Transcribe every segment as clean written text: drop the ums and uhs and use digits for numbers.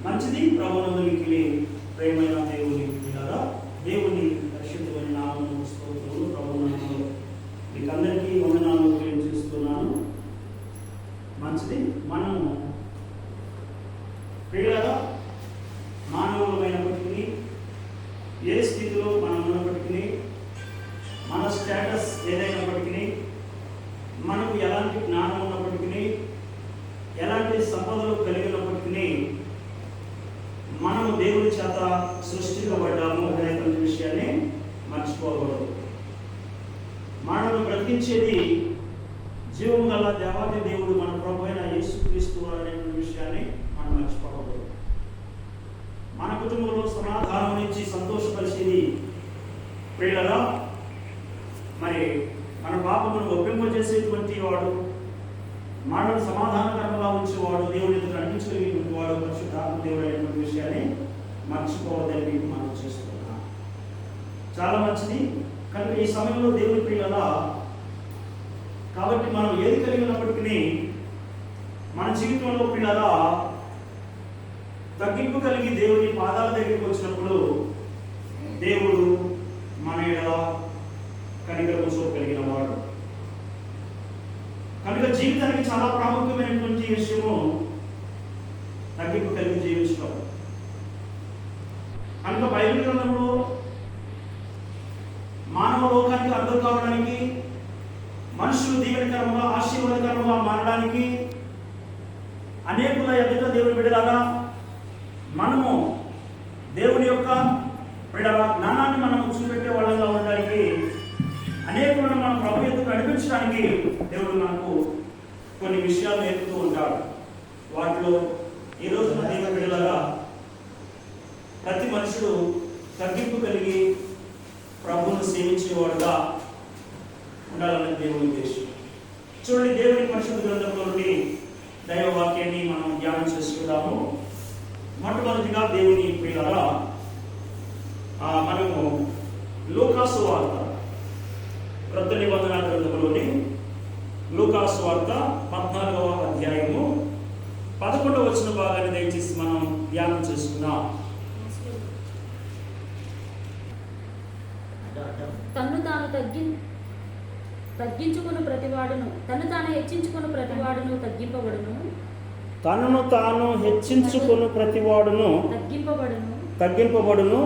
మంచిది. ప్రభునందు మిక్కిలి ప్రేమైన దేవుని పిల్లరా, దేవుని పరిశుద్ధమైన నామమునకు స్తోత్రములు. ప్రభునామములో మీకు అందరికీ వందనాలు తెలియజేస్తున్నాను. మంచిది. మనము పిల్లరా మానవులమైనప్పటికీ, ఏ స్థితిలో మనం ఉన్నప్పటికీ, మన స్టేటస్ ఏదైనప్పటికీ, మనకు ఎలాంటి జ్ఞానం ఉన్నప్పటికీ, ఎలాంటి సంపదలు కలిగినప్పటికీ, మనము దేవుని చేత సృష్టించబడ్డాము అనేటువంటి విషయాన్ని మర్చిపోకూడదు. మనల్ని బ్రతికించేది జీవము గల దేవాది దేవుడు, మన ప్రభు అయిన యేసుక్రీస్తు అనేటువంటి విషయాన్ని మనం మర్చిపోకూడదు. మన కుటుంబంలో సమాధానం ఇచ్చి సంతోషపరిచేది ప్రియులరా, మరి మన పాపమును ఒప్పింపజేసేటువంటి వాడు, మనల్ని సమాధానకరంగా ఉంచేవాడు, దేవుని ఎదుట నడిపించగలిగినటువంటి వాడు పరిశుద్ధాత్మ దేవుడు అనేటువంటి విషయాన్ని మర్చిపోవద్దని మీకు మనం చేస్తున్నాం. చాలా మంచిది. కనుక ఈ సమయంలో దేవుని ప్రియులరా, కాబట్టి మనం ఏది కలిగి ఉన్నప్పటికీ మన జీవితంలో ప్రియులరా తగ్గింపు కలిగి దేవుని పాదాల దగ్గరికి వచ్చినప్పుడు దేవుడు మన ఎడల కనికరము చూపగలిగిన వాడు. కనుక జీవితానికి చాలా ప్రాముఖ్యమైనటువంటి విషయము తగ్గింపు కలిగి జీవించడం. కనుక బైబిల్ గ్రంథంలో మానవ లోకానికి అర్థం కావడానికి, మనుషులు దీవెనకరంగా ఆశీర్వాదకరంగా మారడానికి, అనేకుల ఎదుట దేవుని బిడ్డలాగా మనము దేవుని యొక్క బిడ్డల జ్ఞానాన్ని మనము చూపెట్టే వాళ్ళగా ఉండడానికి, అనేకులను మనం ప్రభు ఎదుట నడిపించడానికి దేవుడు మనకు కొన్ని విషయాలు నేర్పుతూ ఉంటాడు. వాటిలో ఈ రోజున దేవుని బిడ్డలాగా ప్రతి మనుషుడు తగ్గింపు కలిగి ప్రభువును సేవించేవాడుగా ఉండాలన్నది దేవుని ఉద్దేశం. చూడండి, దేవుని పరిశుద్ధ గ్రంథంలో నుండి దైవ వాక్యాన్ని మనం ధ్యానం చేసుకుందాము. మొట్టమొదటిగా దేవుని ప్రియులారా, మనము లూకాసు వార్త, క్రొత్త నిబంధన గ్రంథంలోని లూకాసు వార్త 14వ అధ్యాయము 11వ వచన భాగాన్ని దయచేసి మనం ధ్యానం చేసుకుందాం. తన్ను తాను తగ్గించుకుని ప్రతివాడును, తను తాను హెచ్చించుకుని ప్రతివాడును తగ్గింపబడును. తనను తాను హెచ్చించుకుని ప్రతివాడును తగ్గింపబడును.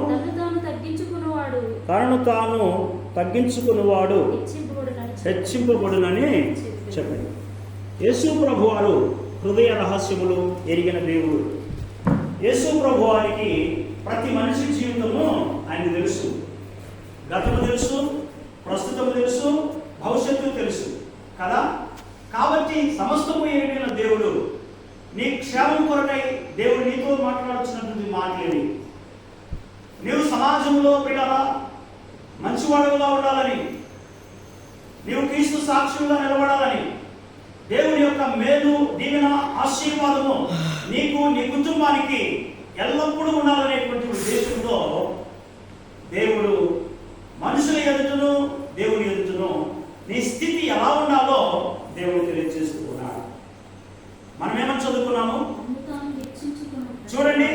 తనను తాను తగ్గించుకునివాడు హెచ్చింపబడునని చెప్పండి. యేసు ప్రభువారు హృదయ రహస్యములు ఎరిగిన దేవుడు. యేసు ప్రభువారికి ప్రతి మనిషి జీవితము ఆయన తెలుసు. గతము తెలుసు, ప్రస్తుతము తెలుసు, భవిష్యత్తు తెలుసు కదా. కాబట్టి సమస్తము ఎరిగిన దేవుడు నీ క్షేమం కొరకై దేవుడు నీతో మాట్లాడుతున్నటువంటి మాటలేవి. నీవు సమాజంలో పిల్లలా మంచివాడుగా ఉండాలని, నీవు క్రీస్తు సాక్షులుగా నిలబడాలని, దేవుని యొక్క మేలు, దీవెన, ఆశీర్వాదము నీకు, నీ కుటుంబానికి ఎల్లప్పుడూ ఉండాలనేటువంటి ఉద్దేశంతో దేవుడు మనుషుల ఎదుటను, దేవుని ఎదుటను నీ స్థితి ఎలా ఉండాలో దేవుడు తెలియజేస్తున్నాడు. మనం ఏమని చదువుకున్నాము చూడండి.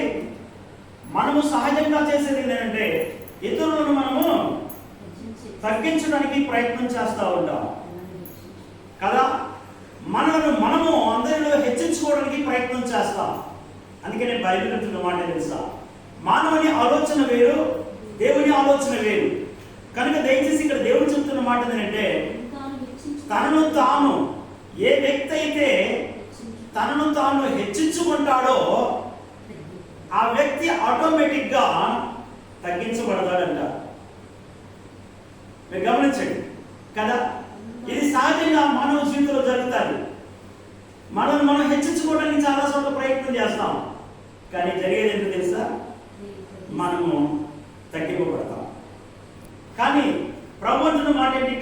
మనము సహజంగా చేసేది ఏంటంటే ఇతరులను మనము తగ్గించడానికి ప్రయత్నం చేస్తూ ఉంటాం కదా. మనము అందరిలో హెచ్చించుకోవడానికి ప్రయత్నం చేస్తాం. అందుకనే బైబిల్ అంటున్న మాట తెలుసా, మానవుని ఆలోచన వేరు, దేవుని ఆలోచన వేరు. కనుక దయచేసి ఇక్కడ దేవుడు చెప్తున్న మాట ఏంటంటే, తనను తాను, ఏ వ్యక్తి అయితే తనను తాను హెచ్చించుకుంటాడో ఆ వ్యక్తి ఆటోమేటిక్గా తగ్గించబడతాడంట. మీరు గమనించండి కదా, ఇది సహజంగా మానవ జీవితంలో జరుగుతుంది. మనం హెచ్చించుకోవడానికి చాలా చోట్ల ప్రయత్నం చేస్తాం, కానీ జరిగేది ఏంటో తెలుసా, మనము తగ్గింపబడతాం. కానీ ప్రభు అంటున్న మాట ఏంటి,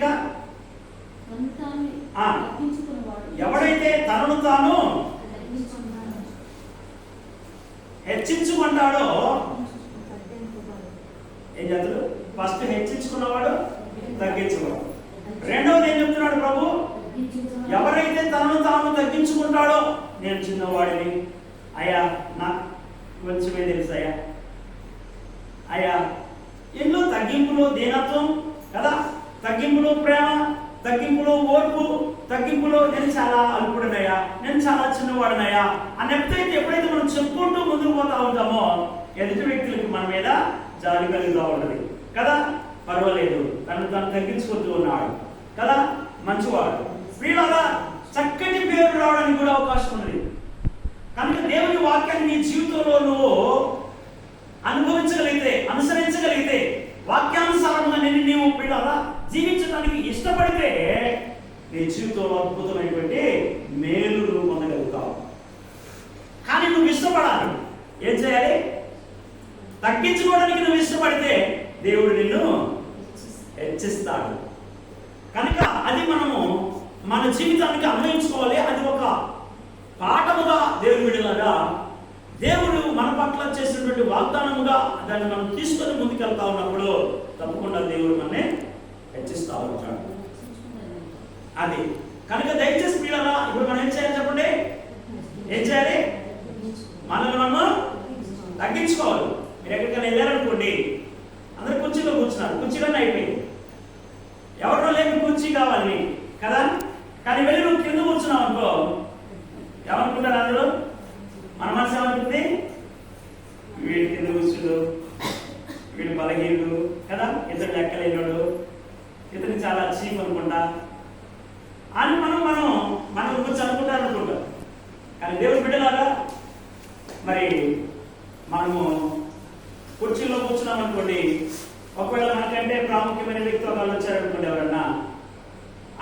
ఎవడైతే తనను తాను హెచ్చించుకుంటాడో ఏం చేస్తాడు? ఫస్ట్ హెచ్చించుకున్నవాడు తగ్గించుకోవడం. రెండవది ఏం చెప్తున్నాడు ప్రభు, ఎవరైతే తనను తాను తగ్గించుకుంటాడో, నేను చిన్నవాడిని అయ్యా, కొంచెమే తెలుసాయా అయ్యా. ఎన్నో తగ్గింపులో దీనత్వం కదా, తగ్గింపులో ప్రేమ, తగ్గింపులో ఓర్పు, తగ్గింపులో నేను చాలా అల్పుడనయ్యా, నేను చాలా చిన్నవాడినయ్యా అని ఎప్పుడైతే మనం చెప్పుకుంటూ ముందుకు పోతా ఉంటామో ఎదుటి వ్యక్తులకి మన మీద జాలి కలుగుతూ ఉంటుంది కదా. పర్వాలేదు, తను తగ్గించుకుంటూ ఉన్నాడు కదా, మంచివాడు. వీళ్ళగా చక్కటి పేరు రావడానికి కూడా అవకాశం ఉంది. కనుక దేవుని వాక్యాన్ని నీ జీవితంలో నువ్వు అనుభవించగలిగితే, అనుసరించగలిగితే, వాక్యానుసారంగా నీవు పిల్లలా జీవించడానికి ఇష్టపడితే నీ జీవితంలో అద్భుతమైనటువంటి మేలు నువ్వు పొందగలుగుతావు. కానీ నువ్వు ఇష్టపడాలి. ఏం చేయాలి? తగ్గించుకోవడానికి నువ్వు ఇష్టపడితే దేవుడు నిన్ను హెచ్చిస్తాడు. కనుక అది మనము మన జీవితానికి అన్వయించుకోవాలి. అది ఒక పాఠముగా దేవుని విడలాగా దేవుడు మన పట్ల చేసినటువంటి వాగ్దానముగా దాన్ని మనం తీసుకొని ముందుకెళ్తా ఉన్నప్పుడు తప్పకుండా దేవుడు మనల్ని హెచ్చిస్తా ఉంటాడు. అది కనుక దయచేసి పిల్లలా ఇప్పుడు మనం ఏం చేయాలి చెప్పండి? ఏం చేయాలి? మనల్ని మనం తగ్గించుకోవాలి. మీరు ఎక్కడికైనా వెళ్ళారనుకోండి, అందరు కుర్చీలో కూర్చున్నారు, కుర్చీలోనే అయిపోయింది, ఎవరిలో లేని కుర్చీ కావాలి కదా. కానీ వెళ్ళి నువ్వు కింద కూర్చున్నావు అనుకో, ఏమనుకుంటారు అందరూ? మన మనసు ఏమనుకుంది? వీడి కింద కూర్చుడు, వీడు బలహీనుడు కదా, ఇతడు లెక్కలేనాడు, ఇతను చాలా చీప్ అనుకుంటా అని మనం గురించి అనుకుంటారు అనుకుంటాం. కానీ దేవుని బిడ్డలాగా మరి మనము కుర్చీలో కూర్చున్నాం అనుకోండి, ఒకవేళ మనకంటే ప్రాముఖ్యమైన వ్యక్తి ఒకళ్ళు వచ్చారనుకోండి, ఎవరన్నా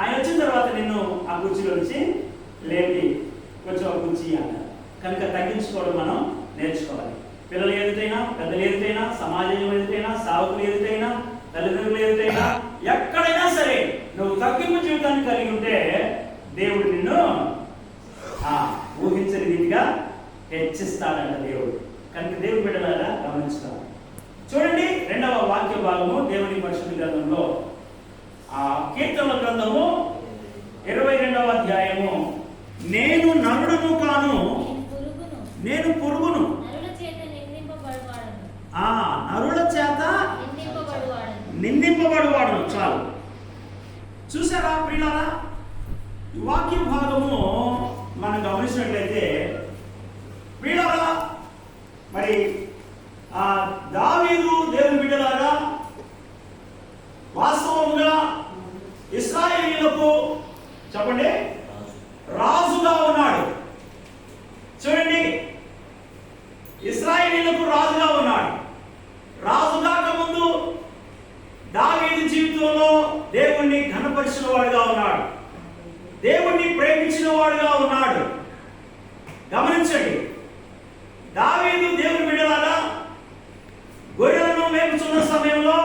ఆయన వచ్చిన తర్వాత నిన్ను ఆ కుర్చీలో నుంచి లేపి కొంచెం ఒక కుర్చీ అన్నారు. కనుక తగ్గించుకోవడం మనం నేర్చుకోవాలి. పిల్లలు ఎదుటైనా, పెద్దలు ఎదుటైనా, సమాజం ఎదుటైనా, సావుకులు ఎదుటైనా, తల్లిదండ్రులు ఎదుటైనా, ఎక్కడైనా సరే నువ్వు తగ్గింపు జీవితాన్ని కలిగి ఉంటే దేవుడు నిన్ను ఊహించని రీతిగా హెచ్చిస్తాడంట దేవుడు. కనుక దేవుడు బిడ్డలారా గమనించుతాడు. చూడండి, 2వ వాక్య భాగము దేవుని పరిశుద్ధ గ్రంథంలో కీర్తనల గ్రంథము 22వ అధ్యాయము. నేను నరుడను కాను, నేను పురుగును, నరుల చేత నిందింపబడువాడును. చాలు. చూసారా ప్రియులారా, ఈ వాక్య భాగము మనం గమనించినట్లయితే ప్రియులారా, మరి దావీదు దేవుని బిడ్డలారా వాస్తవముగా ఇశ్రాయేలీయులకు చెప్పండి రాజుగా ఉన్నాడు. చూడండి, ఇశ్రాయేలీయులకు రాజుగా ఉన్నాడు. రాజు కాక ముందు దావీదు జీవితంలో దేవుణ్ణి ఘనపరిచిన వాడుగా ఉన్నాడు, దేవుణ్ణి ప్రేమించిన వాడుగా ఉన్నాడు. గమనించండి, దావీదు దేవుని బిడ్డలారా గొర్రెలను మేపుచున్న సమయంలో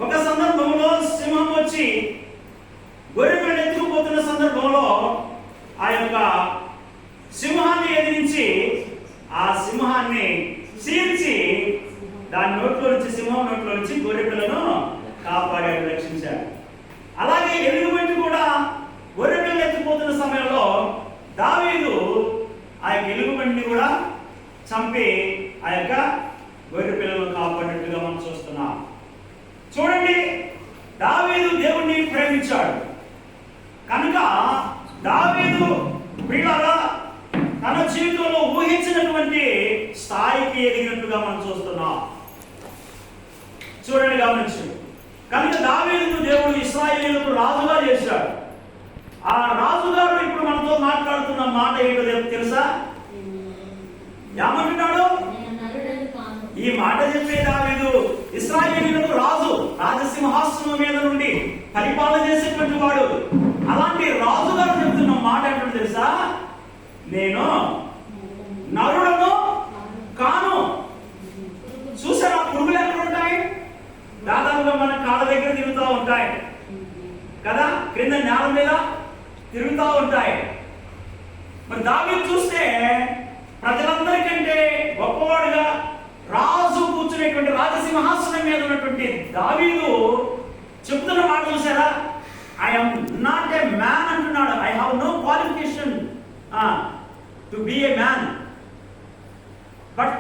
ఒక సందర్భంలో సింహం వచ్చి గొర్రెలను ఎత్తుకుపోతున్న సందర్భంలో ఆ యొక్క సింహాన్ని ఎదిరించి ఆ సింహాన్ని చీల్చి దాని నోట్లో నుంచి, సింహం నోట్లో నుంచి గొర్రె పిల్లను కాపాడాడు, రక్షించాడు. అలాగే ఎలుగుబంటి కూడా గొర్రె పిల్లలు ఎత్తుకుపోతున్న సమయంలో దావీదు ఆ యొక్క ఎలుగుబంటిని కూడా చంపి ఆ యొక్క గొర్రె పిల్లలను కాపాడినట్టుగా మనం చూస్తున్నాం. చూడండి, దావీదు దేవుణ్ణి ప్రేమించాడు. కనుక దావీదు ప్రియులారా తన జీవితంలో ఊహించినటువంటి స్థాయికి ఎదిగినట్టుగా మనం చూస్తున్నాం. చూడండి, గమనించండి. కనుక దావీదును దేవుడు ఇశ్రాయేలీయులకు రాజుగా చేశాడు. ఆ రాజుగారు ఇప్పుడు మనతో మాట్లాడుతున్న మాట ఏంటో తెలుసా? ఏమంటున్నాడు? ఈ మాట చెప్పే దావీదు ఇశ్రాయేలీయులకు రాజు, రాజసింహాసనం మీద నుండి పరిపాలన చేసేటువంటి వాడు. అలాంటి రాజుగారు చెప్తున్న మాట ఏంటో తెలుసా? నేను నరుడను కాను. చూసారా, పురుగులు ఎక్కడ ఉంటాయి? దాదాపుగా మన కాళ్ళ దగ్గర తిరుగుతూ ఉంటాయి కదా, క్రింద నేల మీద తిరుగుతూ ఉంటాయి. మరి దావీదు చూస్తే ప్రజలందరికంటే గొప్పవాడుగా రాజు కూర్చునేటువంటి రాజసింహాసనం మీద ఉన్నటువంటి దావీదు చెప్తున్న మాట చూసారా? ఐఎమ్ నాట్ ఏ మ్యాన్ అంటున్నాడు. I have no qualification to be a man, but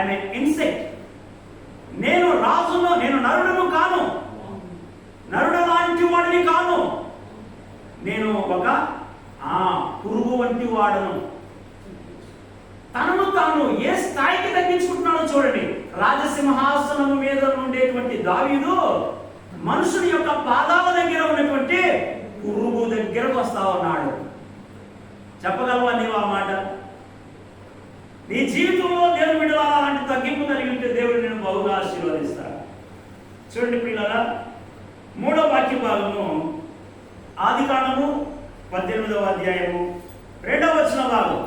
I'm a insect. నేను రాజును, నేను నరుడను కాను, నరుడు లాంటి వాడిని కాను, నేను ఒక పురుగు వంటి వాడను. తనను తాను ఏ స్థాయికి తగ్గించుకుంటున్నాడో చూడండి. రాజసింహాసనము మీద ఉండేటువంటి దావీదు మనుషుని యొక్క పాదాల దగ్గర ఉన్నటువంటి పురుగు దగ్గరకు వస్తా ఉన్నాడు. చెప్పగలవా నీవు ఆ మాట? నీ జీవితంలో దేవుని బిడ్డలారా అలాంటి తగ్గింపు కలిగి ఉంటే దేవుడు నేను బహుగా ఆశీర్వదిస్తాడు. చూడండి పిల్లరా, 3వ వాక్య భాగము ఆదికాండము 18వ అధ్యాయము 2వ వచన భాగం.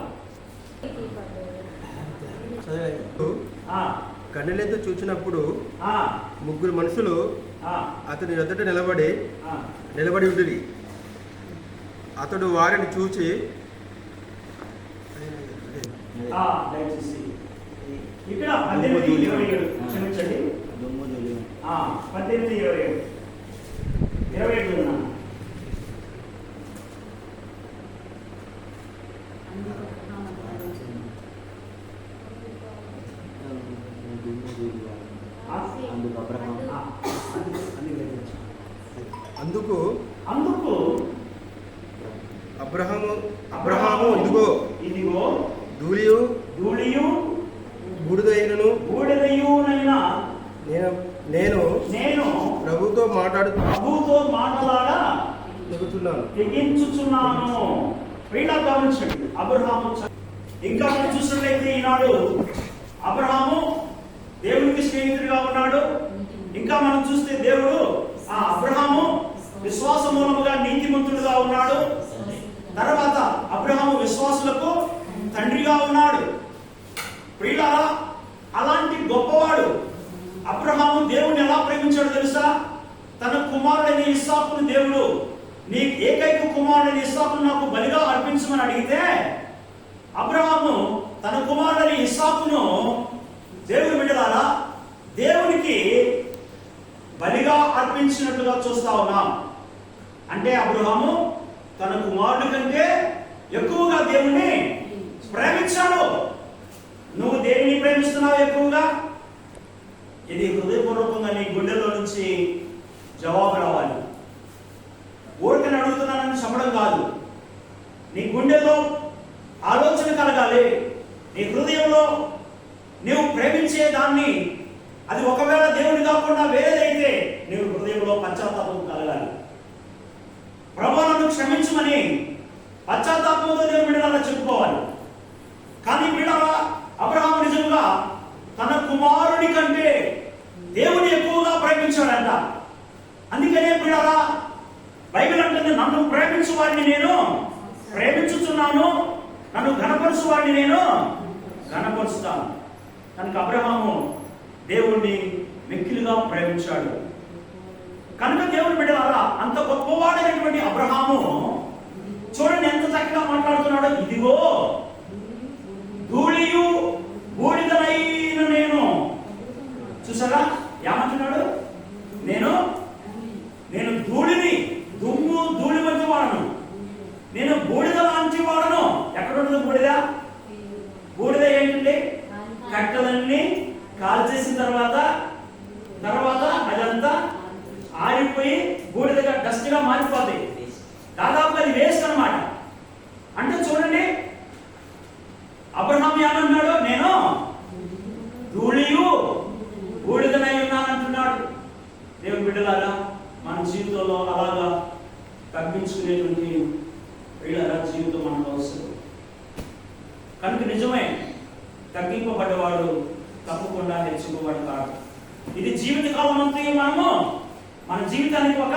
కన్నెలతో చూచినప్పుడు 3 మనుషులు అతని ఎదుట నిలబడి ఉండిరి. అతడు వారిని చూచి దయచేసి ఇక్కడ 18:27 క్షమించండి, 18:27 అందుకు అబ్రహాము ఇదిగో ధూళియు బూడిదయునైనా నేను ప్రభుతో మాట్లాడ తెగించుచున్నాను. వీళ్ళ గమనించండి, అబ్రహాము ఇంకా మనం చూసినట్లయితే ఈనాడు అబ్రహాము దేవునికి స్నేహితుడిగా ఉన్నాడు. ఇంకా మనం చూస్తే దేవుడు అబ్రహాము విశ్వాస మూలముగా నీతిమంతుడుగా ఉన్నాడు. తర్వాత అబ్రహాము విశ్వాసులకు తండ్రిగా ఉన్నాడు. ప్రియులారా, అలాంటి గొప్పవాడు అబ్రహాము దేవుని ఎలా ప్రేమించాడో తెలుసా? తన కుమారుడైన ఇస్సాకును దేవుడు, నీ ఏకైక కుమారుడైన ఇస్సాకును నాకు బలిగా అర్పించమని అడిగితే అబ్రహాము తన కుమారుడైన ఇస్సాకును దేవుని బిడ్డలారా దేవునికి బలిగా అర్పించినట్లుగా చూస్తా ఉన్నాం. అంటే అబ్రహాము తన కుమారుడి కంటే ఎక్కువగా దేవుణ్ణి ప్రేమించాడు. నువ్వు దేనిని ప్రేమిస్తున్నావు ఎక్కువగా? ఇది హృదయపూర్వకంగా నీ గుండెలో నుంచి జవాబు రావాలి. ఓడికని అడుగుతున్నానని చెప్పడం కాదు. నీ గుండెలో ఆలోచన కలగాలి. నీ హృదయంలో నీవు ప్రేమించే దాన్ని, అది ఒకవేళ దేవుని కాకుండా వేరేదైతే నీవు హృదయంలో పశ్చాత్తాపం కలగాలి. ప్రభువా నన్ను క్షమించమని పశ్చాత్తాపంతో దేవుని బిడ్డలారా చెప్పుకోవాలి. కానీ బిడ్డలారా, అబ్రహాము నిజంగా తన కుమారుని కంటే దేవుని ఎక్కువగా ప్రేమించాడంట. అందుకనే బిడ్డలారా బైబిల్ అంటుంది, నన్ను ప్రేమించు వాడిని నేను ప్రేమించుచున్నాను, నన్ను ఘనపరచు వాడిని నేను ఘనపరుస్తాను. కనుక అబ్రహాము దేవుణ్ణి మిక్కిలిగా ప్రేమించాడు. కనుక దేవుని బిడ్డలారా, అంత గొప్పవాడైనటువంటి అబ్రహాము చూడండి ఎంత చక్కగా మాట్లాడుతున్నాడో. ఇదిగో ధూళియు బూడిదనైన నేను. చూసారా ఏమంటున్నాడు? నేను ధూళిని, దుమ్ము ధూళి వంటి వాడను, నేను బూడిద లాంటి వాడను. ఎక్కడ ఉంటుంది బూడిద? బూడిద ఏంటండి? కట్టెలన్నీ కాల్చేసిన తర్వాత అదంతా ఆరిపోయి బూడిదగా డస్ట్ గా మారిపోతాయి. దాదాపు అది వేస్ట్ అన్నమాట. అంటే చూడండి అబ్రహాము ఏమన్నాడు? నేను ధూళియు బూడిదనై ఉన్నానంటున్నాడు. దేవుని బిడ్డలారా, మన జీవితంలో అలాగా తగ్గించుకునేటువంటి వీళ్ళ జీవితం మనకు అవసరం. కనుక నిజమే, తగ్గింపబడ్డవాడు తప్పకుండా హెచ్చింపబడతాడు. ఇది జీవితకాలం అంతా మనము మన జీవితానికి ఒక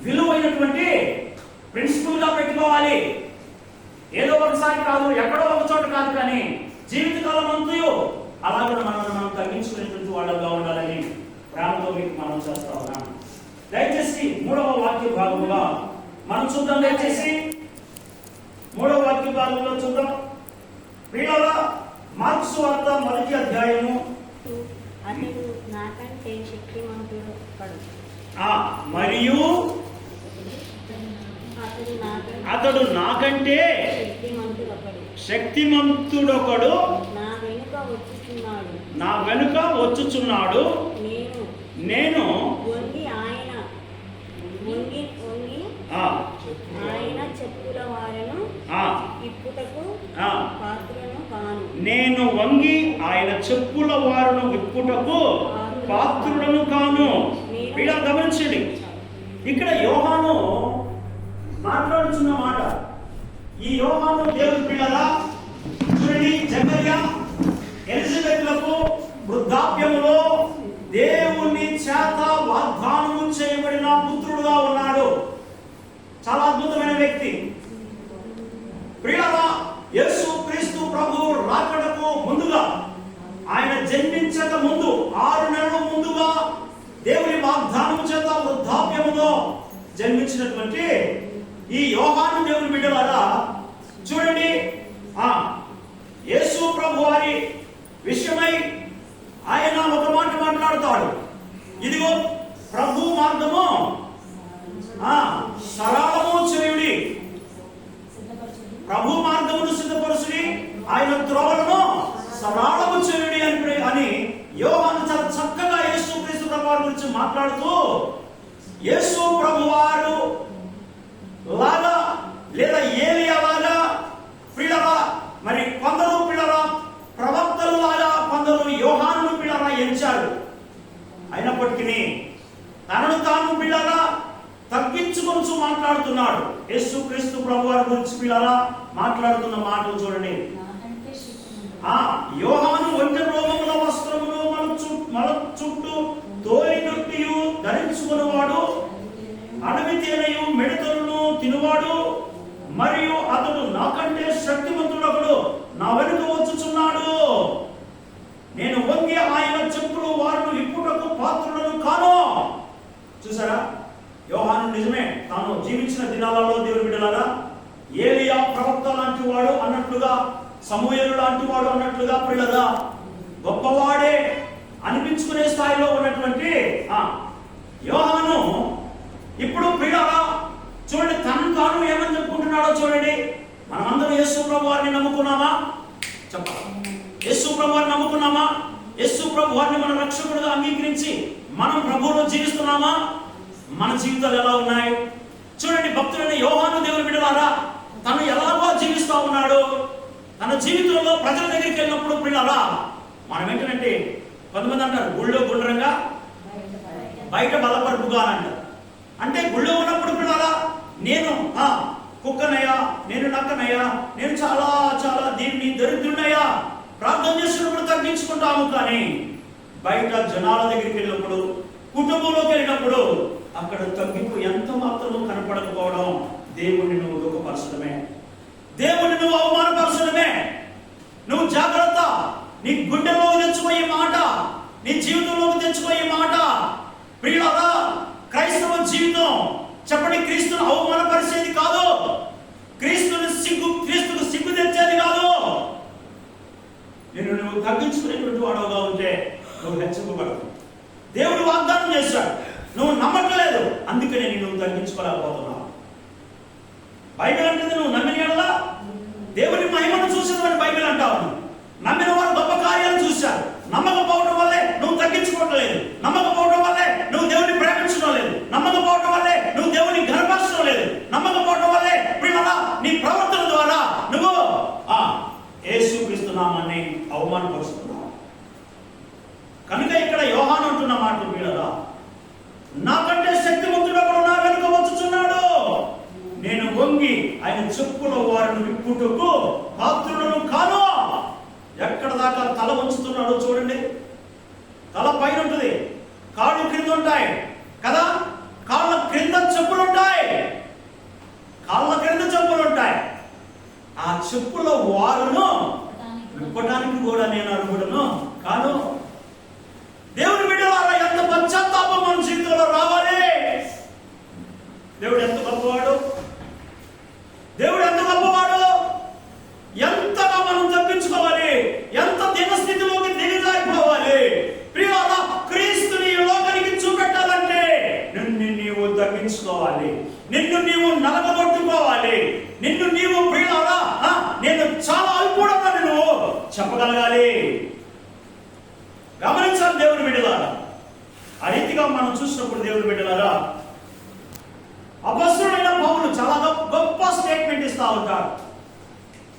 విలువైనటువంటి ప్రిన్సిపల్ గా పెట్టుకోవాలి. ఏదో ఒకసారి కాదు, ఎక్కడో ఒక చోట కాదు, కానీ జీవితకాలం అంతయు అలాగే మనం తగ్గించుకునేటువంటి వాళ్ళగా ఉండాలని ప్రేమతో మీకు మనం చేస్తా ఉన్నాం. దయచేసి 3వ వాక్య భాగంగా మనం చూద్దాం. దయచేసి 3వ వాక్య భాగంలో చూద్దాం. ప్రియులారా, మార్కు సువార్త 1వ అధ్యాయము. అతడు నాకంటే శక్తిమంతుడు మరియు అతడు నాకంటే శక్తిమంతుడొకడు నా వెనుక వచ్చుచున్నాడు. నా వెనుక వచ్చుచున్నాడు. నేను వంగి ఆయన చెప్పుల వారెను విప్పుటకు పాత్రను కాను. నేను వంగి ఆయన చెప్పుల వారును విప్పుటకు పాత్రులను కాను. ఇలా గమనించండి, ఇక్కడ యోహాను మాట్లాడుతున్న మాట. ఈ యోహాను దేవుని పిల్లలా చూడండి, జకర్యా ఎలిజబెత్లకు వృద్ధాప్యములో దేవుని చేత వాగ్దానము చేయబడిన పుత్రుడుగా ఉన్నాడు. చాలా అద్భుతమైన వ్యక్తి. ప్రియులారా, యేసు క్రీస్తు ప్రభువు రాకడకు ముందుగా, ఆయన జన్మించక ముందు 6 నెలల ముందుగా దేవుని వాగ్దానము చేత వృద్ధాప్యములో జన్మించినటువంటి ఈ యోహాను దేవుని బిడ్డలారా చూడండి, యేసు ప్రభు వారి విషయమై ఆయన ఒక మాట మాట్లాడుతాడు. ఇదిగో ప్రభు మార్గము సరళము చేయుడి, ప్రభు మార్గమును సిద్ధపరచుడి, ఆయన త్రోవలను సరళము చేయుడి అని యోహాను చాలా చక్కగా యేసు క్రీస్తు ప్రభు వారి గురించి మాట్లాడుతూ, యేసు ప్రభు వారు లాగా లేదా ఏలియా లాగా పిల్లరా, మరి కొందరు పిల్లరా ప్రవక్తలు లాగా, కొందరు యోహాను పిల్లరా ఎంచారు. అయినప్పటికీ తనను తాను పిల్లరా తగ్గించుకొనుచు మాట్లాడుతున్నాడు. యేసు క్రీస్తు ప్రభు వారి గురించి పిల్లరా మాట్లాడుతున్న మాటలు చూడండి. యోహాను ఒంటె రోగముల వస్త్రమును మన చుట్టూ తోలినొట్టియు ధరించుకున్నవాడు, అడవి తేనెయు మిడతలను తినువాడు, మరియు అతడు నాకంటే శక్తిమంతుడొకడు నా వెనుక వచ్చుచున్నాడు. నేను వంగి ఆయన చెప్పులు వారును విప్పుటకు పాత్రులను కాను. చూసారా, యోహాను నిజమే తాను జీవించిన దినాలలో దేవుని బిడ్డలారా ఏలియా ప్రవక్త లాంటి వాడు అన్నట్లుగా, సమూయేలు లాంటి వాడు అన్నట్లుగా పిల్లరా గొప్పవాడే అనిపించుకునే స్థాయిలో ఉన్నటువంటి యోహాను ఇప్పుడు పిల్లరా చూడండి, తను తాను ఏమని చెప్పుకుంటున్నాడో చూడండి. మనమందరం యేసు ప్రభు వారిని నమ్ముకున్నామా? చెప్పాలి. యేసు ప్రభు వారిని నమ్ముకున్నామా? యేసు ప్రభు వారిని మన రక్షకుడుగా అంగీకరించి మనం ప్రభువులో జీవిస్తున్నామా? మన జీవితాలు ఎలా ఉన్నాయి చూడండి. భక్తుడైన యోహాను దేవుని బిడ్డలారా తను ఎలాగో జీవిస్తూ ఉన్నాడు. తన జీవితంలో ప్రజల దగ్గరికి వెళ్ళినప్పుడు పిల్లలా మనం ఏంటంటే కొంతమంది అంటారు గుళ్ళో గుండ్రంగా బయట బలపరుపుగా అని అంటారు. అంటే గుళ్ళో ఉన్నప్పుడు పిల్లలా నేను కుక్కనయ్యా, నేను నక్కనయ్యా, నేను చాలా చాలా దీన్ని దరిద్రునయ్యా ప్రార్థన చేసినప్పుడు తగ్గించుకుంటాము. కానీ బయట జనాల దగ్గరికి వెళ్ళినప్పుడు, కుటుంబంలోకి వెళ్ళినప్పుడు అక్కడ తగ్గింపు ఎంత మాత్రం కనపడకపోవడం దేవుణ్ణి నువ్వు దుఃఖపరచడమే, దేవుణ్ణి నువ్వు అవమానపరచడమే. నువ్వు జాగ్రత్త. నీ గుండెల్లోకి తెచ్చుకోయే మాట, నీ జీవితంలోకి తెచ్చుకోయే మాట. ప్రియులారా, క్రైస్తవ జీవితం చెప్పండి క్రీస్తును అవమానపరిచేది కాదు, క్రీస్తుకు సిగ్గు తెచ్చేది కాదు. నువ్వు తగ్గించుకునేటువంటి వాడవుగా ఉంటే నువ్వు హెచ్చరింపబడతావు. దేవుడు వాగ్దానం చేశాడు, నువ్వు నమ్మట్లేదు, అందుకనే నువ్వు తగ్గించుకోలేకపోతున్నావు. బైబిల్ అంటుంది నువ్వు నమ్మిన యెడల దేవుని మహిమను చూసినవని బైబిల్ అంటావు. నమ్మిన వారు గొప్ప కార్యాలు చూశారు. నమ్మకపోవడం వల్లే నువ్వు తగ్గించుకోవట్లేదు, నమ్మకపోవడం వల్లే నువ్వు దేవుని ప్రేమించడం లేదు, నమ్మకపోవడం వల్లే నువ్వు దేవుని ఘనపరచడం లేదు, నమ్మకపోవడం వల్లే ప్రియులారా నీ ప్రవర్తన ద్వారా నువ్వు యేసుక్రీస్తు నామాన్ని అవమానపరుస్తున్నావు. కనుక ఇక్కడ యోహాను అంటున్న మాటలు ప్రియులారా, నాకంటే శక్తివంతుడొకడు నా వెనుక వచ్చుచున్నాడు, నేను వంగి ఆయన చెప్పుల వారిని విప్పుటకు పాత్రులను కాను. ఎక్కడ దాకా తల ఉంచుతున్నాడో చూడండి. తల పైన ఉంటుంది, కాళ్ళు క్రింద ఉంటాయి కదా, కాళ్ళ క్రింద చెప్పులు ఉంటాయి, కాళ్ళ క్రింద చెప్పులు ఉంటాయి. ఆ చెప్పుల వారును విప్పటానికి కూడా నేను అర్హుడను కాను. దేవుని బిడ్డలారా, ఎంత పశ్చాత్తాపం మన జీవితంలో రావాలి. దేవుడు ఎంత గొప్పవాడు, దేవుడు ఎంత గొప్పవాడు. ఎంతగా మనం తప్పించుకోవాలి, ఎంత దినస్థితిలోకి దిగజారిపోవాలి. ప్రియులారా, క్రీస్తుని లోకానికి చూపెట్టాలంటే నిన్ను నీవు తగ్గించుకోవాలి, నిన్ను నీవు నలగగొట్టుకోవాలి, నిన్ను నీవు ప్రియులారా నేను చాలా అల్పుడని నువ్వు చెప్పగలగాలి. చూస్తాం దేవుని బిడ్డలారా. ఆ రీతిగా మనం చూసినప్పుడు దేవుని బిడ్డలారా, అపొస్తలుడైన పౌలు చాలా గొప్ప స్టేట్మెంట్ ఇస్తా ఉంటాడు.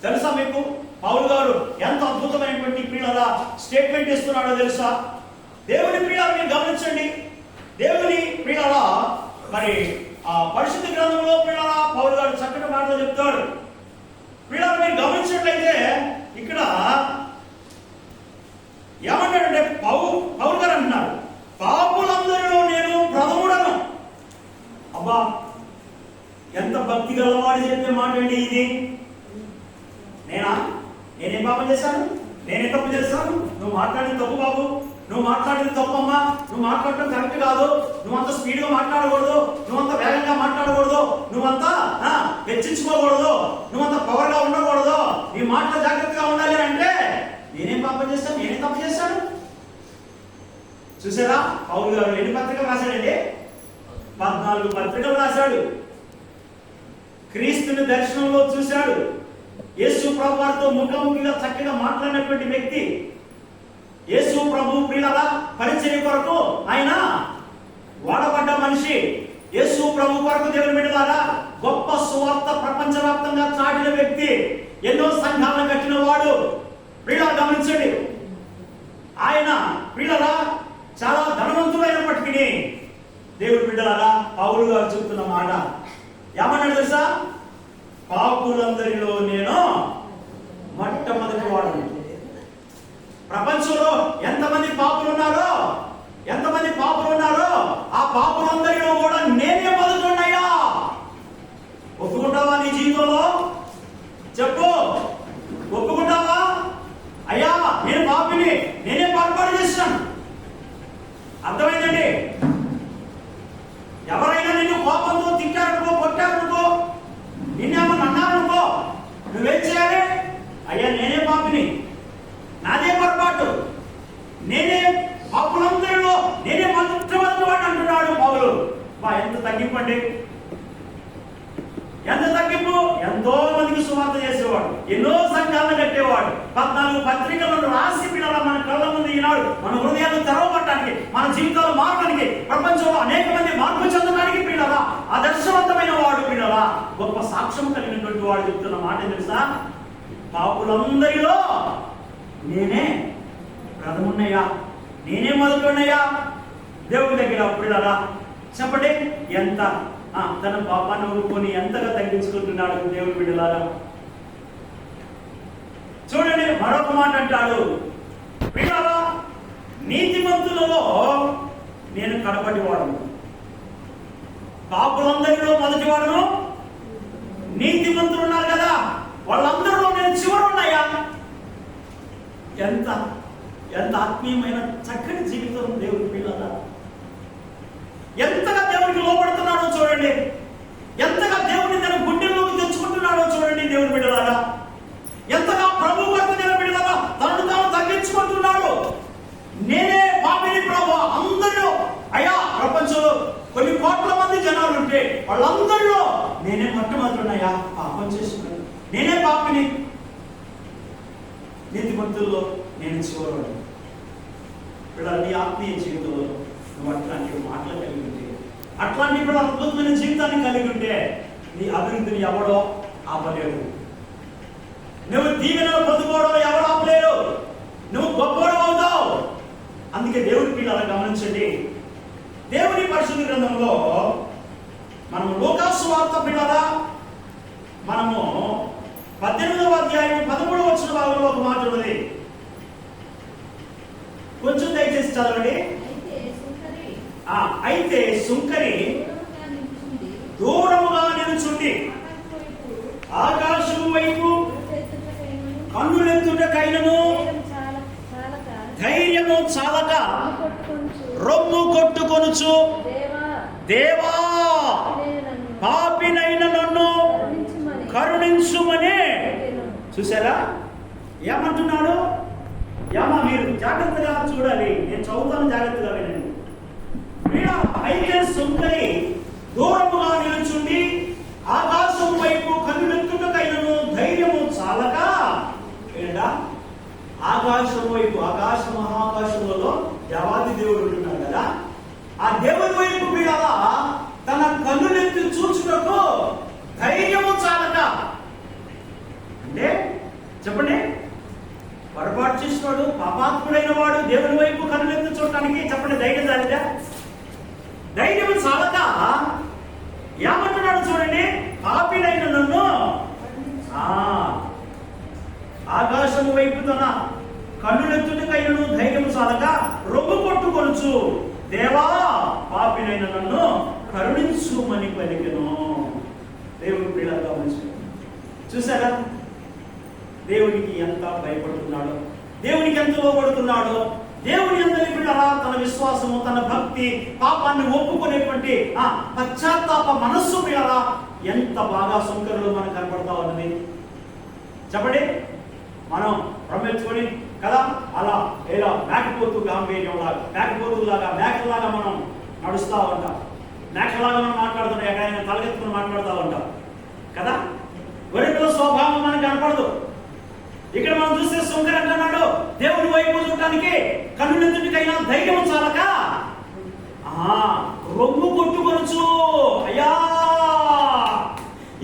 తెలుసా మీకు పౌలు గారు ఎంత అద్భుతమైనటువంటి ప్రియులారా స్టేట్మెంట్ ఇస్తున్నాడో తెలుసా? దేవుని ప్రియులారా మీరు గమనించండి. దేవుని ప్రియులారా మరి ఆ పరిశుద్ధ గ్రంథంలో ప్రియులారా పౌలు గారు చక్కటి మాటలు చెప్తాడు. ప్రియులారా మీరు గమనించినట్లయితే ఇక్కడ ఏమంటాడంటే పౌలు గారు అంటున్నారు, పాపులందరిలో నేను ప్రథముడను. అబ్బా, ఎంత భక్తి గలవాడు చెప్పే మాట అండి ఇది. నేనేం పాపం చేశాను? నేనే తప్పు చేస్తాను? నువ్వు మాట్లాడింది తప్పు బాబు, నువ్వు మాట్లాడింది తప్పమ్మా, నువ్వు మాట్లాడటం కరెక్ట్ కాదు, నువ్వంత స్పీడ్గా మాట్లాడకూడదు, నువ్వంత వేగంగా మాట్లాడకూడదు, నువ్వంతా హెచ్చించుకోకూడదు, నువ్వంత పవర్గా ఉండకూడదు, నీ మాటలు జాగ్రత్తగా ఉండాలి అంటే నేనేం పాపం చేశాను? నేనే తప్పు చేశాను? చూసారా పౌలు గారు ఎన్ని పత్రికలు రాశాడండి? 14 పత్రికలు రాశాడు. క్రీస్తుని దర్శనంలో చూశాడు. యేసు ప్రభు వారితో ముఖాముఖిగా చక్కగా మాట్లాడినటువంటి వ్యక్తి. యేసు ప్రభు ప్రియులారా పరిచర్య కొరకు ఆయన వాడబడ్డ మనిషి. యేసు ప్రభు కొరకు దేవుని బిడ్డలారా గొప్ప సువార్త ప్రపంచవ్యాప్తంగా చాటిన వ్యక్తి. ఎన్నో సంఘాలను కట్టిన వాడు. ప్రియులారా గమనించండి, ఆయన ప్రియులారా చాలా ధనవంతుడైనప్పటికీ దేవుని బిడ్డలారా పౌలు గారు చెబుతున్న మాట ఏమన్నాడు తెలుసా? పాపులందరిలో నేను మొట్టమొదటి వాడు. ప్రపంచంలో ఎంతమంది పాపులు ఉన్నారో ఆ పాపులందరిలో కూడా నేనే మొదటి ఉన్నాయా? ఒప్పుకుంటావా నీ జీవితంలో? చెప్పు, ఒప్పుకుంటావా? అయ్యా నేను పాపిని, నేనే పొరపాటు చేశాను. అర్థమైందండి? ఎవరైనా నిన్ను కోపంతో తిట్టారనుకో, కొట్టారనుకో, నిన్నేమన్నా అన్నారనుకో, నువ్వేం చేయాలి? అయ్యా నేనే పాపిని, నాదే పొరపాటు, నేనే పాపులందరిలో నేనే మొట్టమొదటి వాడు అంటున్నాడు పౌలు. ఎంత తగ్గింపండి, ఎంత తగ్గింపు! ఎంతో మందికి సువార్త చేసేవాడు, ఎన్నో సంఘాలను కట్టేవాడు, 14 పత్రికలను రాసి పిల్లల మన కళ్ళ ముందు ఈనాడు మన హృదయాలు తెరవబట్టడానికి, మన జీవితాలు మారడానికి, ప్రపంచంలో అనేక మంది మార్పు చెందడానికి పిల్లల ఆదర్శవంతమైన వాడు. పిల్లల గొప్ప సాక్ష్యం కలిగినటువంటి వాడు చెప్తున్న మాట తెలుసా? పాపులందరిలో నేనే ప్రథమున్నయ్యా, నేనే మొదలున్నయ్యా దేవుడి దగ్గర. పిల్లల చెప్పండి, ఎంత తన పాపాన్ని ఊరుకొని ఎంతగా తగ్గించుకుంటున్నాడు దేవుడి బిడ్డలారా. చూడండి మరొక మాట అంటాడు, పిల్లలా నీతిమంతులలో నేను కడపటి వాడను, పాపులందరిలో మొదటి వాడను, నీతిమంతులు ఉన్నారు కదా వాళ్ళందరిలో నేను చివరి ఉన్నాయా. ఎంత ఎంత ఆత్మీయమైన చక్కని జీవితం దేవుడి పిల్లలా. ఎంతగా దేవునికి లోపడుతున్నాడో చూడండి, ఎంతగా దేవుని తన గుండెల్లోకి తెచ్చుకుంటున్నాడో చూడండి దేవుని బిడ్డలారా. ఎంతగా ప్రభు కొరకు దేవుని బిడ్డలారా తనను తాను తగ్గించుకుంటున్నాడు. నేనే పాపిని ప్రభు, అందరూ అయ్యా ప్రపంచంలో కొన్ని కోట్ల మంది జనాలు ఉంటే వాళ్ళందరిలో నేనే మొట్టమొదటినయ్యా పాపం చేసుకున్నాను, నేనే పాపిని, నీతిమంతుల్లో నేను చివరి. పిల్లలు నీ ఆత్మీయ జీవితంలో నువ్వు అట్లాంటి మాటలు కలిగి ఉంటే, అట్లాంటి ఇప్పుడు అద్భుతమైన జీవితాన్ని కలిగి ఉంటే నీ అభివృద్ధిని ఎవడో ఆపలేడు. నువ్వు దీవెనలు పొందుకోవడం ఎవరు ఆపలేరు. నువ్వు గొప్పవాడు అవుతావు. అందుకే దేవుడి పిల్లలు గమనించండి, దేవుని పరిశుద్ధ గ్రంథంలో మనము లూకా సువార్త పిల్లల మనము 18వ అధ్యాయం 13వ వచన భాగంలో ఒక మాట ఉన్నది. కొంచెం దయచేసి చదవండి. అయితే సుంకరి దూరముగా నిలుచుండి ఆకాశం వైపు కన్నులెత్తుటకైనను ధైర్యము చాలక రొమ్ము కొట్టుకొనుచు, దేవా పాపినైన నన్ను కరుణించుమని. చూసారా ఏమంటున్నాడు? ఏమా మీరు జాగ్రత్తగా చూడాలి, నేను చదువుతాను, జాగ్రత్తగా వినండి. అయితే సుంకరి దూరముగా నిలుచుండి ఆకాశం వైపు కన్నులెత్తుటకైనను ధైర్యము చాలక. ఆకాశం వైపు, ఆకాశ మహాకాశంలో దేవాది దేవుడు ఉంటున్నాడు కదా, ఆ దేవుని వైపు వీళ్ళ తన కన్నులెత్తి చూచుటకు ధైర్యము చాలక. అంటే చెప్పండి, పొరపాటు చేసినాడు, పాపాత్ముడైన వాడు దేవుని వైపు కన్నులెత్తి చూడటానికి చెప్పండి ధైర్యం చాలక. ధైర్యం చాలక ఏమంటున్నాడు చూడండి, పాపినైన నన్ను ఆకాశము వైపు తన కన్నులెత్తుటకైనను ధైర్యం చాలక రొమ్ము కొట్టుకొనుచు, దేవా పాపినైన నన్ను కరుణించుమని పలికెను. దేవుని ప్రియులారా చూసారా, దేవునికి ఎంత భయపడుతున్నాడో, దేవునికి ఎంత లోబడుతున్నాడో, దేవుని అందరి బిడ్డలా తన విశ్వాసము, తన భక్తి, పాపాన్ని ఒప్పుకునేటువంటి పశ్చాత్తాప మనస్సు బిడ్డలా ఎంత బాగా సుంకరులు మనకు కనపడతా ఉన్నది. చెప్పండి, మనం రమ్మెచ్చుకొని కదా అలా ఇలా మేకపోతు గాంభీర్యంలాగా, మేకలాగా మనం నడుస్తూ ఉంటాం, మేకలాగా మనం మాట్లాడుతున్నాం, ఎక్కడైనా తలకెత్తుకుని మాట్లాడుతూ ఉంటాం కదా. గొర్రెల స్వభావం మనకు కనపడదు. ఇక్కడ మనం చూస్తే సుంకర్ అంటున్నాడు, దేవుని వైపు చూడటానికి కన్నులెత్తుటికైనా ధైర్యం చాలక రొమ్ము కొట్టుకొనుచు. అయ్యా,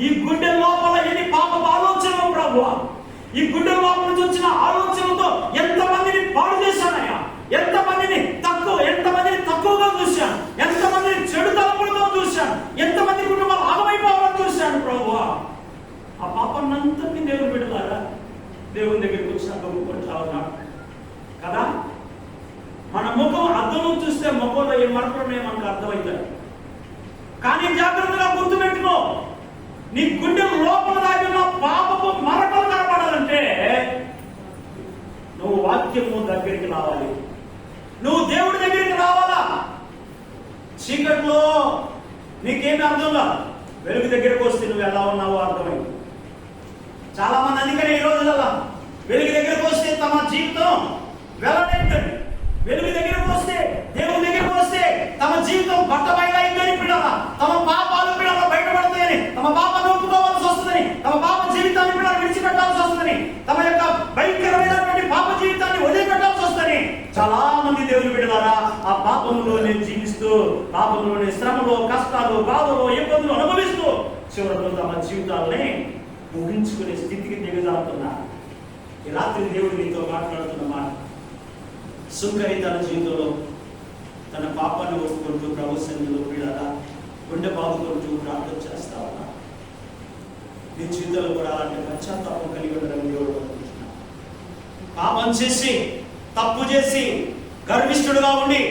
ఈ గుండె లోపల ఎన్ని పాప ఆలోచనలు ప్రభువా, ఈ గుండె లోపల నుంచి వచ్చిన ఆలోచనలతో ఎంతమందిని పాడు చేశానయ్యా, ఎంతమందిని తక్కువగా చూశాను, ఎంతమందిని చెడు తలపులతో చూశాను, ఎంతమంది కుటుంబాలు ఆగమైపోవాలని చూశాను ప్రభువా. ఆ పాపాన్నంతటినీ దేవుని బిడ్డలారా దేవుని దగ్గరికి వచ్చినాక ఒప్పుకుంటా ఉన్నాడు కదా. మన ముఖం అర్థంలో చూస్తే ముఖంలో ఏ మరకలు మనకు అర్థమవుతాయి. కానీ జాగ్రత్తగా గుర్తుపెట్టుకో, నీ గుండె లోపల దాగిన పాపపు మరకలు కనపడాలంటే నువ్వు వాక్యము దగ్గరికి రావాలి, నువ్వు దేవుడి దగ్గరికి రావాలా. చీకట్లో నీకేమి అర్థంగా, వెలుగు దగ్గరకు వస్తే నువ్వు ఎలా ఉన్నావో అర్థమైంది. చాలా మంది అందుకనే ఈ రోజులలో వెలుగు దగ్గరకు వస్తే తమ జీవితం వెల్లడైందండి. వెలుగు దగ్గరకు వస్తే, దేవుని దగ్గరకు వస్తే తమ జీవితం బట్టబయలైందని పిల్లల, తమ పాపాలు పిల్లలు బయటపడతాయని, తమ పాపాన్ని ఒప్పుకోవాల్సి వస్తుందని, తమ పాప జీవితాన్ని పిల్లలు విడిచిపెట్టాల్సి వస్తుందని, తమ యొక్క భయంకరమైనటువంటి పాప జీవితాన్ని వదిలిపెట్టాల్సి వస్తుందని చాలా మంది దేవుని బిడ్డలారా ఆ పాపంలోనే జీవిస్తూ, పాపంలోనే శ్రమలో, కష్టాలు, బాధలు, ఇబ్బందులు అనుభవిస్తూ చివరిలో తమ జీవితాలని ముగించుకునే స్థితికి దిగజారుతున్నారు. ఈ రాత్రి దేవుడు నీతో మాట్లాడుతున్న మాట, సుంకరి తన జీవితంలో తన పాపాన్ని ఒప్పుకుంటూ ప్రభు సన్నిధిలో పిల్లల గుండె బాదుకుంటూ ప్రార్థన చేస్తా ఉన్నా. నీ జీవితంలో కూడా అలాంటి పశ్చాత్తాపం కలిగి ఉండడం దేవుడు అనుకుంటున్నాను. పాపం చేసి, తప్పు చేసి, గర్విష్ఠుడుగా ఉండి,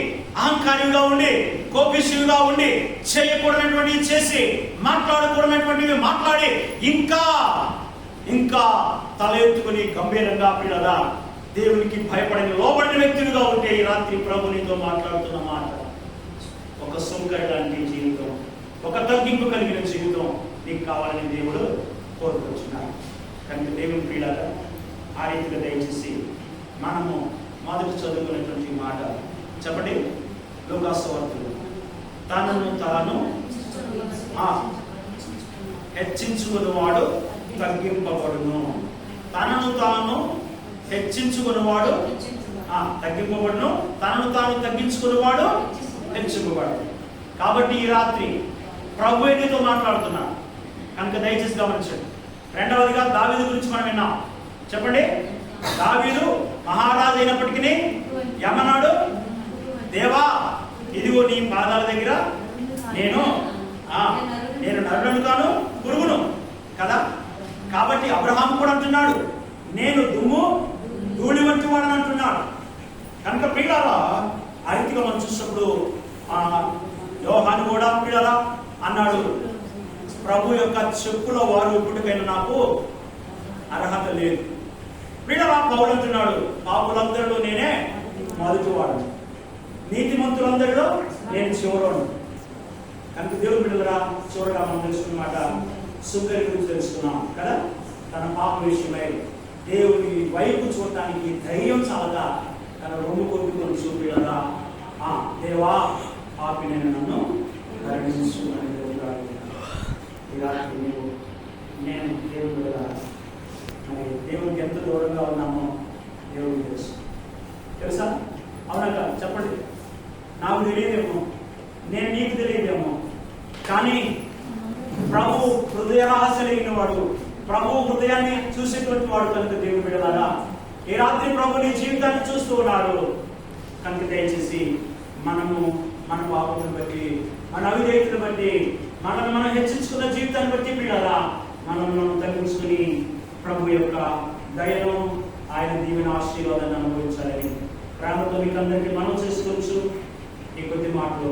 అహంకారిగా ఉండి, కోపిష్ఠుడుగా ఉండి, చేయకూడనటువంటివి చేసి, మాట్లాడకూడనటువంటివి మాట్లాడి, ఇంకా తల ఎత్తుకుని గంభీరంగా పిల్లగా దేవునికి భయపడిన లోబడిన వ్యక్తులుగా ఉంటే ఈ రాత్రి ప్రభు నీతో మాట్లాడుతున్న మాట, ఒక సుంకరి లాంటి జీవితం, ఒక తగ్గింపు కలిగిన జీవితం నీకు కావాలని దేవుడు కోరుకుంటున్నాడు. కనుక దేవుని పిల్లగా ఆ రీతిగా దయచేసి మనము మొదటి చదువుకునేటువంటి మాట చెప్పండి. లోకాసువార్తలు తనను తాను హెచ్చించుకున్నవాడు తగ్గింపబడును. తనను తాను హెచ్చించుకున్నవాడు తగ్గింపబడును, తనను తాను తగ్గించుకున్నవాడు హెచ్చింపబడు. కాబట్టి ఈ రాత్రి ప్రభు నీతో మాట్లాడుతున్నాడు కనుక దయచేసి గమనించండి. రెండవదిగా దావీదు గురించి మనం విన్నాం. చెప్పండి, దావీదు మహారాజు అయినప్పటికీ ఏమన్నాడు? దేవా, ఇదిగో నీ పాదాల దగ్గర నేను నరులను కాను, పురుగును కదా. కాబట్టి అబ్రహాం కూడా అంటున్నాడు, నేను దుమ్ము ధూళి వంటి వాడని అంటున్నాడు. కనుక ప్రియులారా ఆ రీతిగా మనం చూసినప్పుడు యోహాను కూడా ప్రియులారా అన్నాడు, ప్రభు యొక్క చెప్పుల వారు ఇప్పటికైనా నాకు అర్హత లేదు. ప్రియులారా పౌలు అంటున్నాడు, పాపులందరిలో నేనే మొదటివాడు, నీతిమంతులందరిలో నేను చివరోను. కనుక దేవుడు బిడ్డలారా చివరగా మనం తెలుసుకున్నమాట సుంకరి గురించి తెలుసుకున్నాం కదా. తన పాప విషయమై దేవుని వైపు చూడటానికి ధైర్యం చాలగా తన రొమ్ము కొట్టుకొని చూపిడరా, దేవా పాపి నన్ను కరుణించు అని దేవుడు నేను దేవుడు మరి దేవుడికి ఎంత దూరంగా ఉన్నామో దేవుడికి తెలుసా. అవునా కాదు చెప్పండి. నాకు తెలియదేమో, నేను నీకు తెలియదేమో, కానీ ప్రభు హృదయ రహస్యమైన వాడు, ప్రభు హృదయాన్ని చూసేటువంటి వాడు కనుక దేవుని బిడ్డలారా, ఈ రాత్రి ప్రభు నీ జీవితాన్ని చూస్తూ ఉన్నాడు కనుక దయచేసి మనము మన పాపమును బట్టి, మన అవిధేయతను బట్టి, మనం హెచ్చించుకున్న జీవితాన్ని బట్టి బిడ్డలారా మనం తగ్గించుకుని ప్రభు యొక్క దయను, ఆయన దీవెన ఆశీర్వాదాన్ని అనుభవించాలని ప్రేమతో మీకు అందరికీ మనం చేసుకోవచ్చు. ఈ కొద్ది మాటలు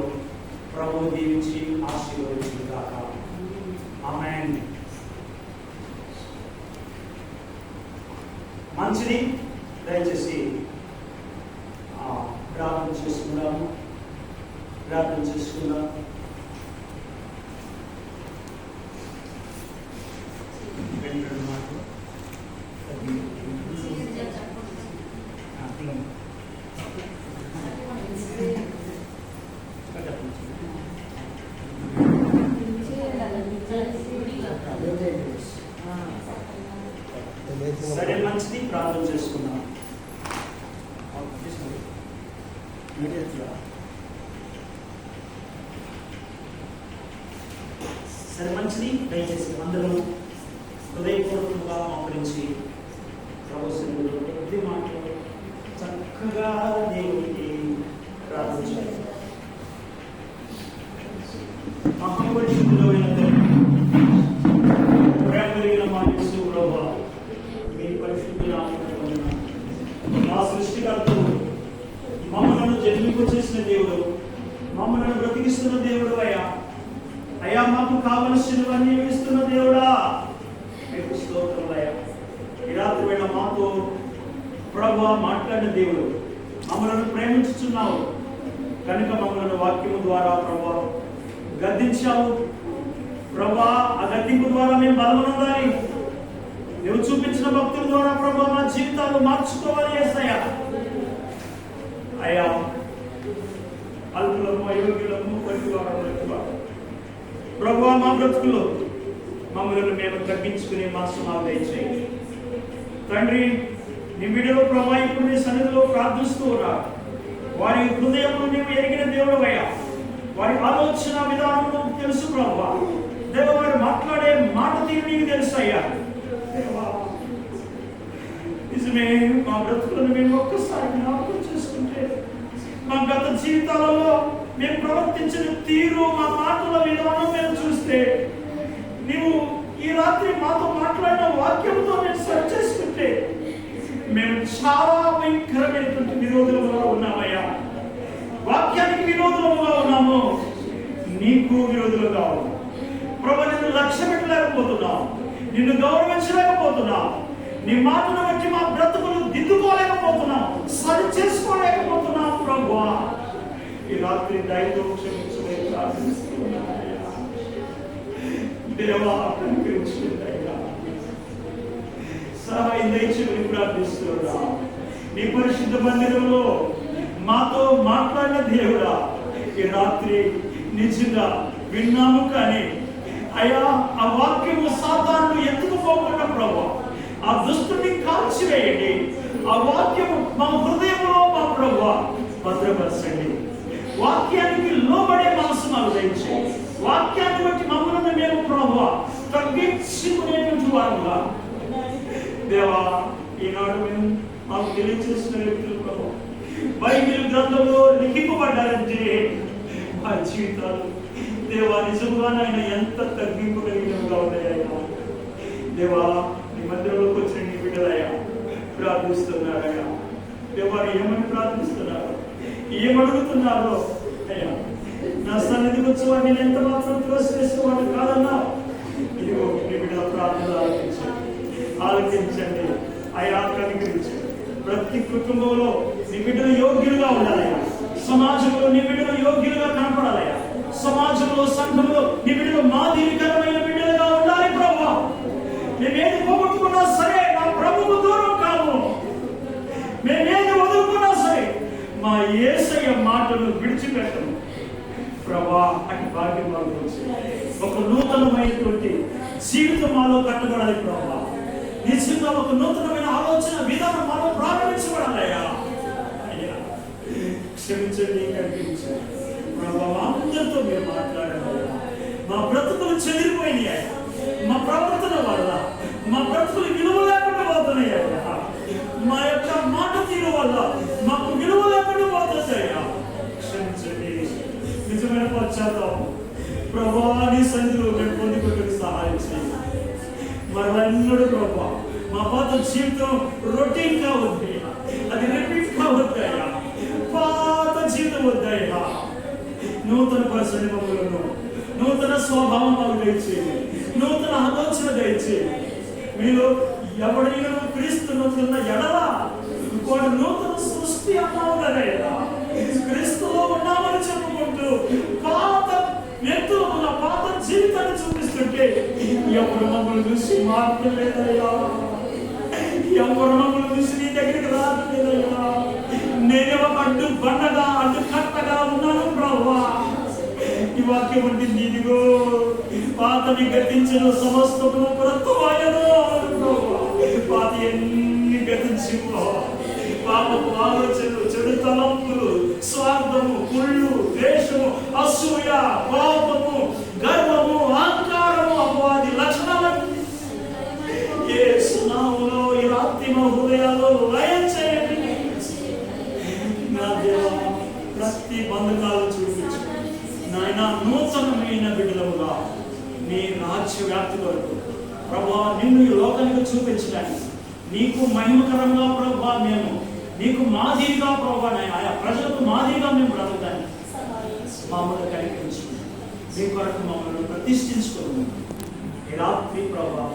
ప్రభు దీవించి ఆశీర్వదించుగాక. ఆమేన్. మంచిది. దయచేసి ప్రార్థన చేసుకుందాము. రెండు మాటలు సరే, మంచిది. ప్రార్థన చేసుకున్నాం. సరే, మంచిది. దయచేసి అందరూ హృదయపూర్వకంగా మోకరించి ప్రభు సన్నిధిలో కొద్ది మాటలు చక్కగా దేవునికి ప్రార్థించాలి. మహాపరిశుద్ధులైన ప్రేమ కలిగిన మా యేసు ప్రభువా, మీ పరిశుద్ధ నామమున మా సృష్టికర్తవు, మమ్మలను జన్మింపచేసిన దేవుడు, మమ్మలను బ్రతికిస్తున్న దేవుడు అయ్యా, మాకు కావలసినవన్నీ ఇస్తున్న దేవుడా, మీకు స్తోత్రములయ్యా. ఈ రాత్రి వేళ మాతో ప్రభువా మాట్లాడిన దేవుడు, మమ్మలను ప్రేమించుచున్నావు కనుక మమ్మలను వాక్యము ద్వారా ప్రభువా గద్దించావు. ప్రభువా, ఆ గద్దింపు ద్వారా మేము బలమనుండాలి. నువ్వు చూపించిన భక్తుల ద్వారా ప్రభువా మా జీవితాలు మార్చుకోవాలి. యేసయ్యా అయ్యా, అల్పులము, అయోగ్యులము, పట్టువారు ప్రభువా, మా బ్రతుకులు మమ్మల్ని మేము తగ్గించుకునే మా సమాధానం చేయండి తండ్రి. నీ బిడ్డలు ప్రభువా ఇప్పుడు నీ సన్నిధిలో ప్రార్థిస్తూ ఉన్నారు. వారి హృదయంలో నీవు ఎరిగిన దేవుడు అయ్యా, వారి ఆలోచన విధానం తెలుసు ప్రభువా. దేవ, వారు మాట్లాడే మాట తీరు నీకు తెలుసు అయ్యా. నిజమే, మా బ్రతుకులను మేము ఒక్కసారి జ్ఞాపకం చేసుకుంటే, మా గత జీవితాలలో మేము ప్రవర్తించిన తీరు, మా మాటల విధానం మేము చూస్తే, నీవు ఈ రాత్రి మాతో మాట్లాడిన వాక్యంతో మేము సరి చేసుకుంటే, మేము చాలా భయంకరమైనటువంటి విరోధులుగా ఉన్నామయ్యా. వాక్యానికి విరోధులుగా ఉన్నాము, నీకు విరోధులుగా ఉన్నాము ప్రభు. నిన్ను లక్ష్య పెట్టలేకపోతున్నాం, నిన్ను గౌరవించలేకపోతున్నాం, నీ మాటను బట్టి మా బ్రతుకులు దిద్దుకోలేకపోతున్నాం, సరి చేసుకోలేకపోతున్నాం ప్రభువా. ఈ రాత్రి దయతో క్షమించమని ప్రార్థిస్తున్నానయ్యా. దేవా, కనికరించండియ్యా, సహాయం దయచేయమని ప్రార్థిస్తున్నా. నీ పరిశుద్ధ మందిరంలో మాతో మాట్లాడిన దేవుడా, ఈ రాత్రి నిజంగా విన్నాము, కానీ అయ్యా ఆ వాక్యము సాతాను ఎత్తుకుపోకుండా ప్రభు ఆ దుష్టుని కాల్చివేయండి. ఆ వాక్యము మా హృదయంలో మా ప్రభు భద్రపరచండి. వాక్యానికి లోబడే మనసు మాకు దయచేయండి. వాక్యాన్ని బట్టి మమ్మల్ని మేము ప్రభు తగ్గించుకునేటువంటి వారుగా దేవా, ఈనాడు మేము మాకు తెలియచేసిన వ్యక్తులు ప్రభు బైబిల్ గ్రంథంలో లిఖింపబడ్డారంటే మా జీవితాలు దేవా నిజంగా నాయన ఎంత తగ్గింపు కలిగినవిగా ఉన్నాయా. దేవా, నీ మందిరంలోకి వచ్చిన నీ బిడ్డలయ్యా ప్రార్థిస్తున్నారయ్యా. దేవా, ఏమని ప్రార్థిస్తున్నారు, ఏమడుగుతున్నారో అయ్యా, నా సన్నిధికి వచ్చేవాడు నేను ఎంత మాత్రం త్రోసివేసేవాడు కాదన్నావు. ఇదిగో నీ బిడ్డల ప్రార్థన ఆలోచించండి అయ్యా, కనికరించండి. ప్రతి కుటుంబంలో నీ బిడ్డలు యోగ్యులుగా ఉండాలయ్యా. సమాజంలో నీ బిడ్డలు యోగ్యులుగా కనపడాలయ్యా. సమాజంలో, సంఘంలో నీ బిడ్డలు మాదిరికరమైన బిడ్డలుగా ఉండాలి ప్రభువా. మేమేది పోగొట్టుకున్నా సరే నా ప్రభువు దూరం కాము. మేమేది వదులుకున్నా సరే మా యేసయ్య మాటలు విడిచిపెట్టము ప్రభా. అటు భాగ్యం మాకు ఒక నూతనమైనటువంటి జీవితం మాలో కట్టబడాలి ప్రభా. నిజంగా ఒక నూతనమైన ఆలోచన విధానం మనం ప్రారంభించబడాలయ్యా. మా బ్రతుకులు చెదిరిపోయినాయి, మా ప్రవర్తన వల్ల మా బ్రతుకులు విలువ లేకుండా పోతున్నాయి. మా యొక్క మాట తీరు వల్ల మాకు విలువ లేకుండా పోతున్నాయ్యా. క్షమించండి. నిజమైన పశ్చాత్తాపం ప్రభా నీ సన్నిధిలో మేము పొందుకోవడానికి సహాయం చేయండి. మరన్నడు ప్రభా మా పాత జీవితం రొటీన్ గా ఉంది, అది రిపీట్ గా వద్దాయా. పాత జీవితం వద్దాయా. నూతన పరిస్థితి మమ్మలను, నూతన స్వభావం మాకు దయచేయండి, నూతన ఆలోచన దయచేయండి. మీరు ఎవరైనా క్రీస్తున్న ఎడలా వాడు నూతన సృష్టి అన్నావు కదయ్యా. క్రీస్తులో ఉన్నామని చెప్పుకుంటూ పాత వ్యక్తులు ఉన్న పాత జీవితాన్ని చూపిస్తుంటే ఎవరు మమ్మల్ని చూసి మాట్లాడలేదయ్యా, ఎవరు మమ్మల్ని చూసి నీ దగ్గరికి రాలేదయ్యా. నేనే ఒక అడ్డు బండగా అడ్డు కట్టగా ఉన్నాను ప్రభువా. ఈ వాక్యం ఉంటుంది, ఇదిగో పాతని గతించిన సమస్తము క్రొత్తవాయను. పాత ఎన్ని గతించిపో. పాపపు ఆలోచనలు, చెడు తలంపులు, స్వార్థము, కుళ్ళు, ద్వేషము, అసూయ, పాపము, గర్వము, అహంకారము, అపవాది లక్షణాలన్నీ యేసు నామములో ఈ రాత్రి మా హృదయాల్లో లయం చేయండి. నా దేవా, ప్రతి బంధకాలు చూపించు నాయన. నూతనమైన బిడ్డలుగా నీ రాజ్య వ్యాప్తి వరకు ప్రభా నిన్ను ఈ లోకానికి చూపించడానికి, నీకు మహిమకరంగా ప్రభా మేము నీకు మాదిరిగా ప్రభా ఆయా ప్రజలకు మాదిరిగా మేము బ్రతకడానికి మమ్మల్ని కనిపించు. మీ కొరకు మమ్మల్ని ప్రతిష్ఠించుకోము. ఈ రాత్రి ప్రభా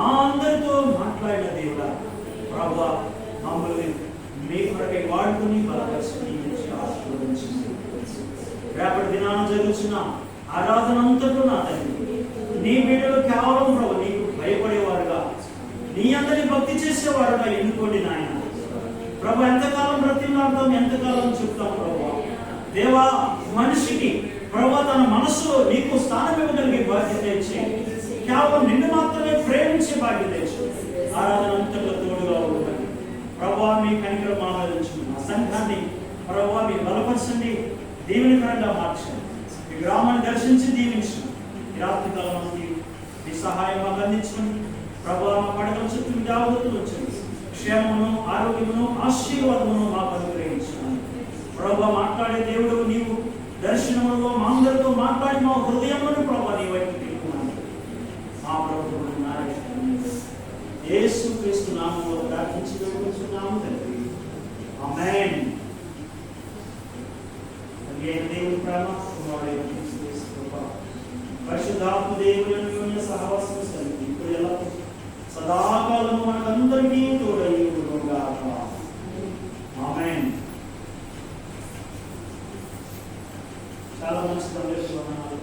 అందరితో మాట్లాడిన దేవుడా ప్రభా మమ్మల్ని మీ కొరకై వాడుకుని బలపరుచుకుని ఆశీర్వదించింది. రేపటి దినాన జరుగుతున్న ఆరాధన అంతటూ నా తండ్రి నీ బిడ్డలు కేవలం ప్రభు నీకు భయపడేవారుగా, నీ అందరినీ భక్తి చేసేవారుగా ఎన్నుకోండి నాయన. ప్రభు ఎంతకాలం బ్రతిమలాడతాం, ఎంతకాలం చెప్తాం ప్రభు. దేవా, మనిషికి ప్రభు తన మనసులో నీకు స్థానం ఇవ్వగలిగే బాధ్యత ఇచ్చి కేవలం నిన్ను మాత్రమే ప్రేమించే బాధ్యత ఇచ్చి ఆరాధన అంతట్లో తోడుగా ఉంటుంది ప్రభు. మీ కనికరం ఆరాధించండి. ఆ సంఘాన్ని ప్రభు మీ బలపరచండి, దీవెనకరంగా మార్చండి. మీ గ్రామాన్ని దర్శించి దీవించండి. ఈ రాత్రి కాలానికి మీ సహాయం మాకు అందించండి ప్రభు. మా పడగల చుట్టూ జాగ్రత్తలు ఉంచండి. క్షేమమును, ఆరోగ్యమును, ఆశీర్వాదమును మాకు అనుగ్రహించండి ప్రభు. మాట్లాడే దేవుడు నీవు దర్శనములో మా అందరితో మాట్లాడి మా హృదయమును ప్రభు నీ వైపు తిప్పుకున్నాను. మా ప్రభువును యేసు క్రీస్తు నామములో ప్రార్థించి వేడుకొంచున్నాము తండ్రి. ఆమేన్. దేవుని ప్రేమ, కుమారుడైన యేసు కృప, పరిశుద్ధాత్మ దేవుని అన్యోన్య సహవాసం సన్నిధి ఇప్పుడు ఎలా సదాకాలము మనకందరికీ తోడై ఉండుగాక. ఆమేన్. చాలా మంచి సందేశం.